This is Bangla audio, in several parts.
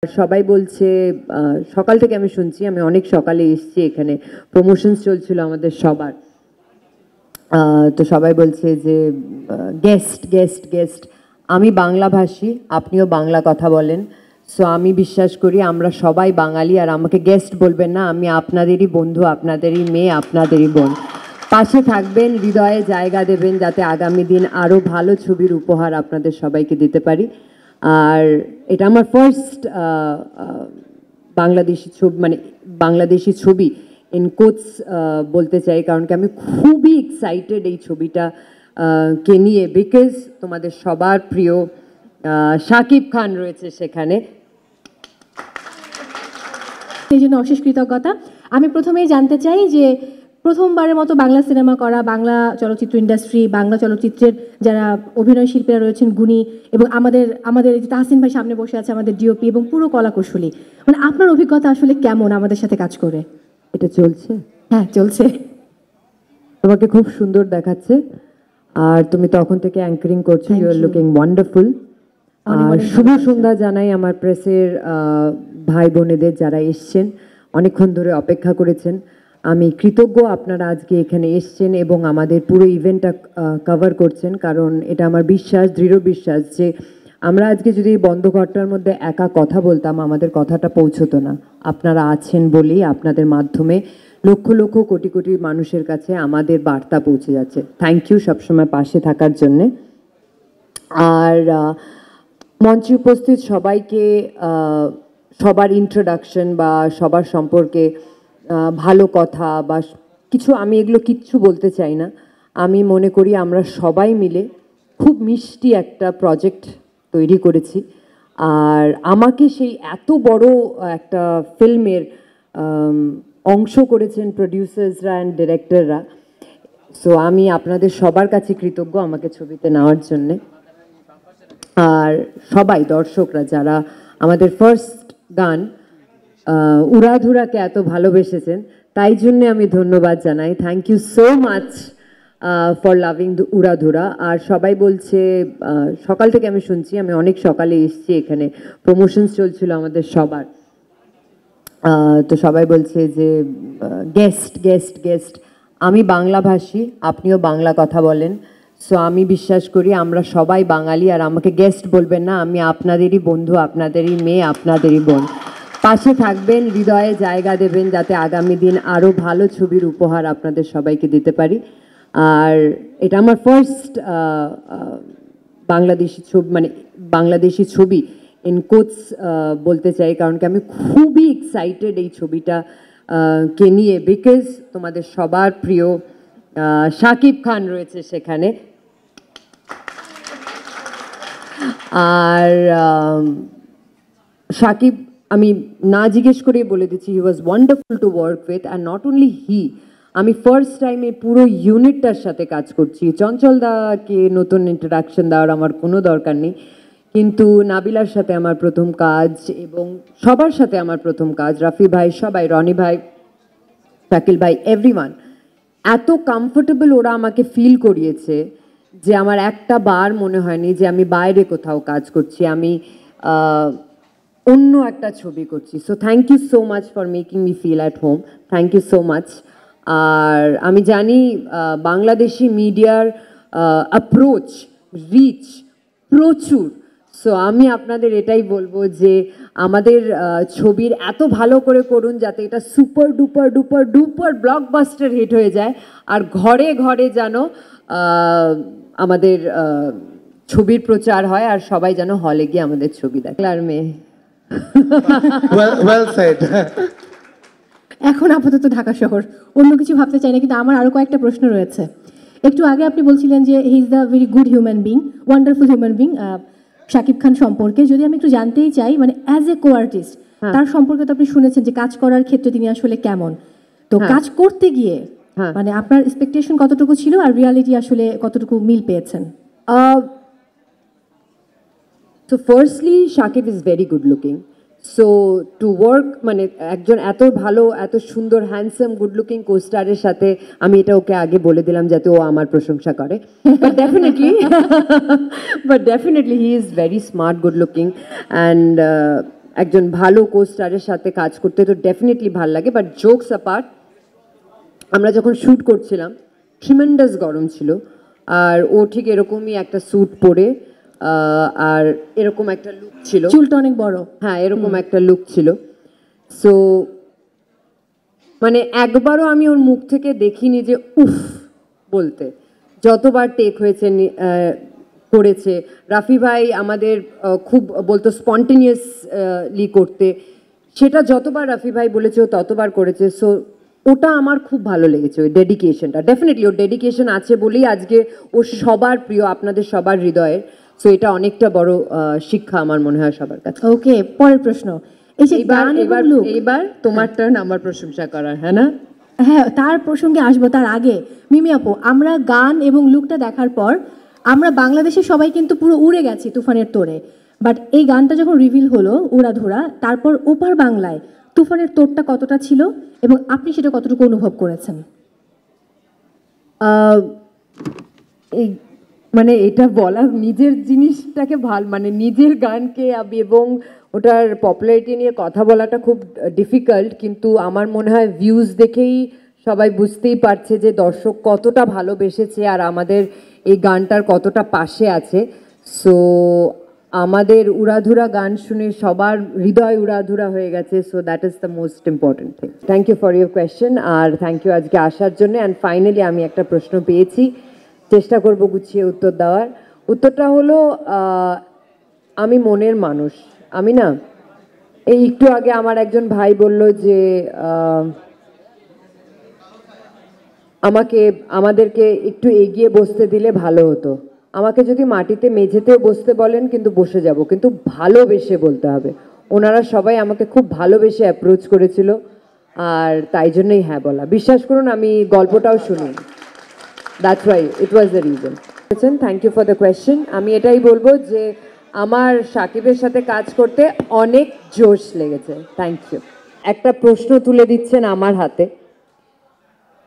সবাই বলছে সকাল থেকে আমি শুনছি, আমি অনেক সকালে এসেছি, এখানে প্রমোশনস চলছিল আমাদের সবার। তো সবাই বলছে যে গেস্ট গেস্ট গেস্ট, আমি বাংলাভাষী, আপনিও বাংলা কথা বলেন, সো আমি বিশ্বাস করি আমরা সবাই বাঙালি। আর আমাকে গেস্ট বলবেন না, আমি আপনাদেরই বন্ধু, আপনাদেরই মেয়ে, আপনাদেরই বোন। পাশে থাকবেন, হৃদয়ে জায়গা দেবেন, যাতে আগামী দিন আরও ভালো ছবির উপহার আপনাদের সবাইকে দিতে পারি। আর এটা আমার ফার্স্ট বাংলাদেশি ছবি, মানে বাংলাদেশি ছবি ইন কোটস বলতে চাই, কারণ কি আমি খুবই এক্সাইটেড এই ছবিটা কে নিয়ে, বিকজ তোমাদের সবার প্রিয় শাকিব খান রয়েছে সেখানে। সেই জন্য অশেষ কৃতজ্ঞতা। আমি প্রথমেই জানতে চাই যে প্রথমবারের মতো বাংলা সিনেমা করা, বাংলা চলচ্চিত্র ইন্ডাস্ট্রি, বাংলা চলচ্চিত্রের যারা অভিনয় শিল্পীরা রয়েছেন, গুণী, এবং আমাদের যে তাহসিন ভাই সামনে বসে আছে, আমাদের ডিওপি এবং পুরো কলাকুশলী, মানে আপনার অভিজ্ঞতা আসলে কেমন আমাদের সাথে কাজ করে? এটা চলছে? হ্যাঁ, চলছে। তোমাকে খুব সুন্দর দেখাচ্ছে, আর তুমি তখন থেকে অ্যাঙ্কারিং করছো, ইউ আর লুকিং ওয়ান্ডারফুল। আর শুভ সন্ধ্যা জানাই আমার প্রেসের ভাই বোনেদের যারা এসছেন, অনেকক্ষণ ধরে অপেক্ষা করেছেন। আমি কৃতজ্ঞ আপনারা আজকে এখানে এসছেন এবং আমাদের পুরো ইভেন্টটা কভার করছেন, কারণ এটা আমার বিশ্বাস, দৃঢ় বিশ্বাস, যে আমরা আজকে যদি বন্ধ ঘরটার মধ্যে একা কথা বলতাম, আমাদের কথাটা পৌঁছতো না। আপনারা আছেন বলেই, আপনাদের মাধ্যমে লক্ষ লক্ষ কোটি কোটি মানুষের কাছে আমাদের বার্তা পৌঁছে যাচ্ছে। থ্যাংক ইউ সবসময় পাশে থাকার জন্যে। আর মঞ্চে উপস্থিত সবাইকে সবার ইন্ট্রোডাকশন বা সবার সম্পর্কে ভালো কথা বা কিছু, আমি এগুলো কিচ্ছু বলতে চাই না। আমি মনে করি আমরা সবাই মিলে খুব মিষ্টি একটা প্রজেক্ট তৈরি করেছি। আর আমাকে সেই এত বড় একটা ফিল্মের অংশ করেছেন প্রডিউসার্সরা অ্যান্ড ডিরেক্টররা। সো আমি আপনাদের সবার কাছে কৃতজ্ঞ আমাকে ছবিতে নেওয়ার জন্যে। আর সবাই দর্শকরা যারা আমাদের ফার্স্ট গান উড়াধুরাকে এত ভালোবেসেছেন, তাই জন্যে আমি ধন্যবাদ জানাই। Thank you so much for loving Uradhura. আর সবাই বলছে সকাল থেকে আমি শুনছি, আমি অনেক সকালে এসেছি, এখানে প্রমোশনস চলছিল আমাদের সবার। তো সবাই বলছে যে গেস্ট গেস্ট গেস্ট, আমি বাংলাভাষী, আপনিও বাংলা কথা বলেন, সো আমি বিশ্বাস করি আমরা সবাই বাঙালি। আর আমাকে গেস্ট বলবেন না, আমি আপনাদেরই বন্ধু, আপনাদেরই মেয়ে, আপনাদেরই বোন। পাশে থাকবেন, হৃদয়ে জায়গা দেবেন, যাতে আগামী দিন আরও ভালো ছবির উপহার আপনাদের সবাইকে দিতে পারি। আর এটা আমার ফার্স্ট বাংলাদেশি ছবি, মানে বাংলাদেশি ছবি ইন কোটস বলতে চাই, কারণ কি আমি খুবই এক্সাইটেড এই ছবিটা কে নিয়ে, বিকজ তোমাদের সবার প্রিয় শাকিব খান রয়েছে সেখানে। আর শাকিব, আমি না জিজ্ঞেস করেই বলে দিচ্ছি, he was wonderful to work with. And not only he, আমি ফার্স্ট টাইমে পুরো ইউনিটটার সাথে কাজ করছি। চঞ্চল দাকে নতুন ইন্ট্রোডাকশন দেওয়ার আমার কোনো দরকার নেই, কিন্তু নাবিলার সাথে আমার প্রথম কাজ এবং সবার সাথে আমার প্রথম কাজ, রাফি ভাই, সবাই, রনি ভাই, শাকিল ভাই, এভরিওয়ান, এত কমফোর্টেবল ওরা আমাকে ফিল করিয়েছে যে আমার একটা বার মনে হয়নি যে আমি বাইরে কোথাও কাজ করছি, আমি অন্য একটা ছবি করছি। So thank you so much for making me feel at home, thank you so much. আর আমি জানি বাংলাদেশি মিডিয়ার অ্যাপ্রোচ, রিচ প্রচুর। সো আমি আপনাদের এটাই বলবো যে আমাদের ছবির এত ভালো করে করুন যাতে এটা super duper duper duper blockbuster hit হয়ে যায়, আর ঘরে ঘরে যেন আমাদের ছবির প্রচার হয়, আর সবাই যেন হলে গিয়ে আমাদের ছবি দেখে। আর মেয়ে well said. এখন আপাতত ঢাকা শহর, অন্য কিছু ভাবতে চাই না, কিন্তু আমার আরো কয়েকটা প্রশ্ন রয়েছে। একটু আগে আপনি বলছিলেন যে he is the very good human being, wonderful human being, Shakib Khan সম্পর্কে যদি আমি একটু জানতেই চাই, মানে অ্যাজ এ কো আর্টিস্ট তার সম্পর্কে তো আপনি শুনেছেন যে কাজ করার ক্ষেত্রে তিনি আসলে কেমন, তো কাজ করতে গিয়ে মানে আপনার এক্সপেকটেশন কতটুকু ছিল আর রিয়ালিটি আসলে কতটুকু মিল পেয়েছেন? So firstly, Shakib is very good looking. So to work, মানে একজন এত ভালো, এত সুন্দর, হ্যান্ডসাম, গুড লুকিং কোস্টারের সাথে, আমি এটা ওকে আগে বলে দিলাম যাতে ও আমার প্রশংসা করে। But definitely he is very smart, good looking, and একজন ভালো কো স্টারের সাথে কাজ করতে তো ডেফিনেটলি ভাল লাগে, বাট জোকস অ্যাপার্ট, আমরা যখন শ্যুট করছিলাম ট্রিমেন্ডাস গরম ছিল, আর ও ঠিক এরকমই একটা স্যুট পরে আর এরকম একটা লুক ছিল, চুলটা অনেক বড়, হ্যাঁ এরকম একটা লুক ছিল। সো মানে একবারও আমি ওর মুখ থেকে দেখিনি যে উফ বলতে, যতবার টেক হয়েছে করেছে। রাফি ভাই আমাদের খুব বলতো স্পন্টেনিয়াসলি করতে, সেটা যতবার রাফি ভাই বলেছে ও ততবার করেছে। সো ওটা আমার খুব ভালো লেগেছে, ওই ডেডিকেশনটা। ডেফিনেটলি ওর ডেডিকেশন আছে বলেই আজকে ও সবার প্রিয়, আপনাদের সবার হৃদয়ের। সো এটা অনেকটা বড় শিক্ষা আমার মনে হয় সবার কাছে। ওকে, পরের প্রশ্ন। এই যে গান এবং লুক, এইবার তোমার টার্ন আমার প্রশংসা করার, হ্যাঁ না? হ্যাঁ, তার প্রসঙ্গে আসবো। তার আগে মিমি আপু, আমরা গান এবং লুকটা দেখার পর আমরা বাংলাদেশে সবাই কিন্তু পুরো উড়ে গেছি তুফানের তোড়ে, বাট এই গানটা যখন রিভিল হলো উড়াধুরা, তারপর ওপার বাংলায় তুফানের তোড়টা কতটা ছিল এবং আপনি সেটা কতটুকু অনুভব করেছেন? এই মানে এটা বলা, নিজের জিনিসটাকে মানে নিজের গানকে এবং ওটার পপুলারিটি নিয়ে কথা বলাটা খুব ডিফিকাল্ট, কিন্তু আমার মনে হয় ভিউজ দেখেই সবাই বুঝতেই পারছে যে দর্শক কতটা ভালোবেসেছে আর আমাদের এই গানটার কতটা পাশে আছে। সো আমাদের উড়াধুরা গান শুনে সবার হৃদয় উড়াধুরা হয়ে গেছে। So that is the most important thing. Thank you for your question, আর থ্যাংক ইউ আজকে আসার জন্য। অ্যান্ড ফাইনালি আমি একটা প্রশ্ন পেয়েছি, চেষ্টা করব গুছিয়ে উত্তর দেওয়ার। উত্তরটা হলো আমি মনের মানুষ। আমি না, এই একটু আগে আমার একজন ভাই বলল যে আমাদেরকে একটু এগিয়ে বসতে দিলে ভালো হতো। আমাকে যদি মাটিতে মেঝেতেও বসতে বলেন কিন্তু বসে যাব, কিন্তু ভালোবেসে বলতে হবে। ওনারা সবাই আমাকে খুব ভালোবেসে অ্যাপ্রোচ করেছিল, আর তাই জন্যই হ্যাঁ বলা। বিশ্বাস করুন আমি গল্পটাও শুনি, that's why it was the reason. Thank you for the question. আমি এটাই বলবো যে আমার শাকিবের সাথে কাজ করতে অনেক জোশ লেগেছে। Thank you. একটা প্রশ্ন তুলে দিচ্ছেন আমার হাতে,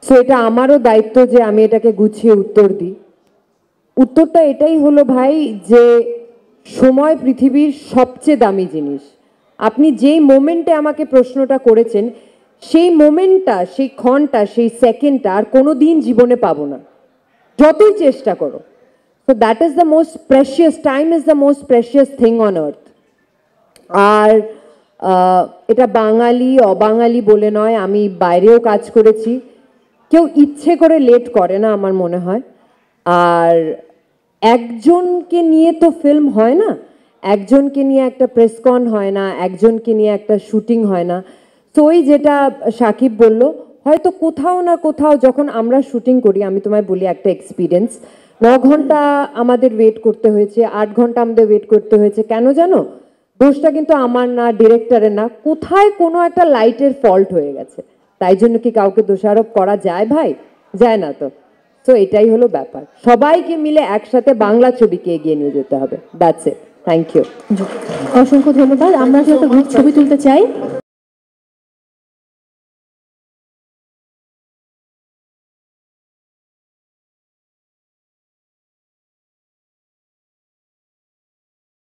সো এটা আমারও দায়িত্ব যে আমি এটাকে গুছিয়ে উত্তর দিই। উত্তরটা এটাই হলো ভাই, যে সময় পৃথিবীর সবচেয়ে দামি জিনিস। আপনি যেই মোমেন্টে আমাকে প্রশ্নটা করেছেন, সেই মোমেন্টটা, সেই ক্ষণটা, সেই সেকেন্ডটা আর কোনো দিন জীবনে পাবো না, যতই চেষ্টা করো। So that is the most precious, time is the most precious thing on earth. আর এটা বাঙালি অবাঙালি বলে নয়, আমি বাইরেও কাজ করেছি, কেউ ইচ্ছে করে লেট করে না আমার মনে হয়। আর একজনকে নিয়ে তো ফিল্ম হয় না, একজনকে নিয়ে একটা প্রেসকন হয় না, একজনকে নিয়ে একটা শুটিং হয় না। তো ওই যেটা সাকিব বলল, হয়তো কোথাও না কোথাও যখন আমরা শুটিং করি, আমি তোমায় বলি একটা এক্সপিরিয়েন্স, 9 ঘন্টা আমাদের ওয়েট করতে হয়েছে, 8 ঘন্টা আমাদের ওয়েট করতে হয়েছে। কেন জানো? দোষটা কিন্তু আমার না, ডিরেক্টরের না, কোথায় কোনো একটা লাইটের ফল্ট হয়ে গেছে। তাই জন্য কি কাউকে দোষারোপ করা যায় ভাই? যায় না তো। তো এটাই হলো ব্যাপার, সবাইকে মিলে একসাথে বাংলা ছবিকে এগিয়ে নিয়ে যেতে হবে। That's it. Thank you. অসংখ্য ধন্যবাদ। আমরা আসলে একটা গ্রুপ ছবি তুলতে চাই।